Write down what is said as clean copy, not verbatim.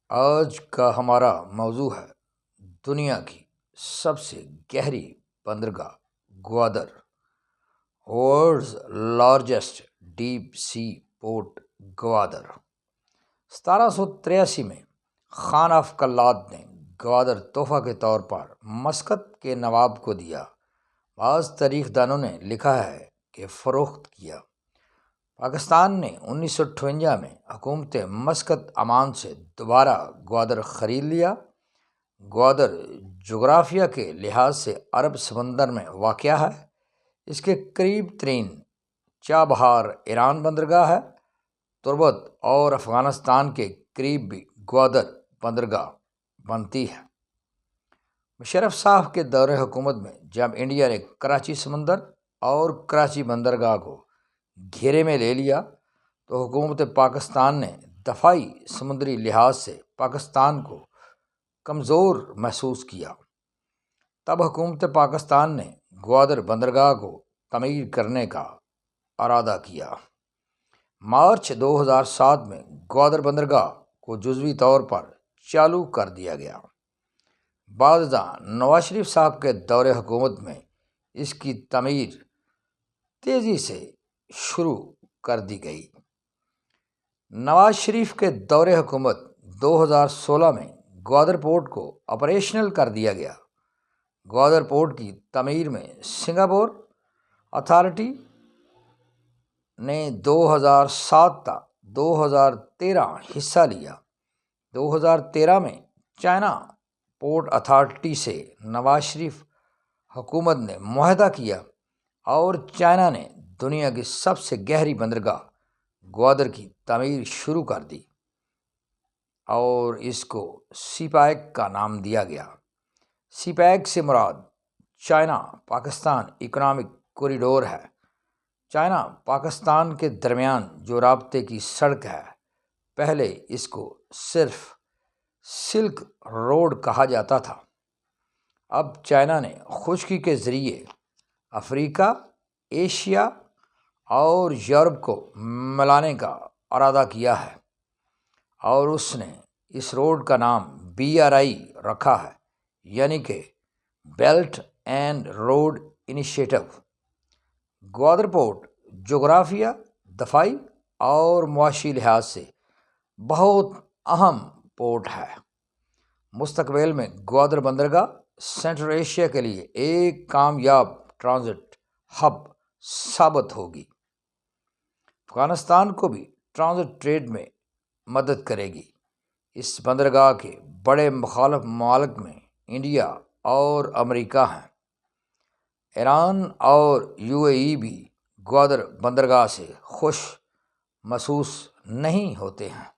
آج کا ہمارا موضوع ہے دنیا کی سب سے گہری بندرگاہ Gwadar, world's largest deep sea port Gwadar. 1783 میں خان آف کلاد نے گوادر تحفہ کے طور پر مسقط کے نواب کو دیا۔ بعض تاریخ دانوں نے لکھا ہے کہ فروخت کیا۔ پاکستان نے 1958 میں حکومت مسقط امان سے دوبارہ گوادر خرید لیا۔ گوادر جغرافیہ کے لحاظ سے عرب سمندر میں واقع ہے۔ اس کے قریب ترین چابہار ایران بندرگاہ ہے۔ تربت اور افغانستان کے قریب بھی گوادر بندرگاہ بنتی ہے۔ مشرف صاحب کے دور حکومت میں جب انڈیا نے کراچی سمندر اور کراچی بندرگاہ کو گھیرے میں لے لیا تو حکومت پاکستان نے دفاعی سمندری لحاظ سے پاکستان کو کمزور محسوس کیا۔ تب حکومت پاکستان نے گوادر بندرگاہ کو تعمیر کرنے کا ارادہ کیا۔ مارچ 2007 میں گوادر بندرگاہ کو جزوی طور پر چالو کر دیا گیا۔ بعد ازاں نواز شریف صاحب کے دور حکومت میں اس کی تعمیر تیزی سے شروع کر دی گئی۔ نواز شریف کے دور حکومت 2016 میں گوادر پورٹ کو آپریشنل کر دیا گیا۔ گوادر پورٹ کی تعمیر میں سنگاپور اتھارٹی نے 2007 تا 2013 حصہ لیا۔ 2013 میں چائنا پورٹ اتھارٹی سے نواز شریف حکومت نے معاہدہ کیا اور چائنا نے دنیا کی سب سے گہری بندرگاہ گوادر کی تعمیر شروع کر دی اور اس کو سی پیک کا نام دیا گیا۔ سی پیک سے مراد چائنا پاکستان اکنامک کوریڈور ہے۔ چائنا پاکستان کے درمیان جو رابطے کی سڑک ہے، پہلے اس کو صرف سلک روڈ کہا جاتا تھا۔ اب چائنا نے خشکی کے ذریعے افریقہ، ایشیا اور یورپ کو ملانے کا ارادہ کیا ہے اور اس نے اس روڈ کا نام BRI رکھا ہے، یعنی کہ belt and road initiative. Gwadar port جغرافیہ، دفاعی اور معاشی لحاظ سے بہت اہم پورٹ ہے۔ مستقبل میں گوادر بندرگاہ سینٹرل ایشیا کے لیے ایک کامیاب ٹرانزٹ ہب ثابت ہوگی۔ افغانستان کو بھی ٹرانزٹ ٹریڈ میں مدد کرے گی۔ اس بندرگاہ کے بڑے مخالف ممالک میں انڈیا اور امریکہ ہیں۔ ایران اور UAE بھی گوادر بندرگاہ سے خوش محسوس نہیں ہوتے ہیں۔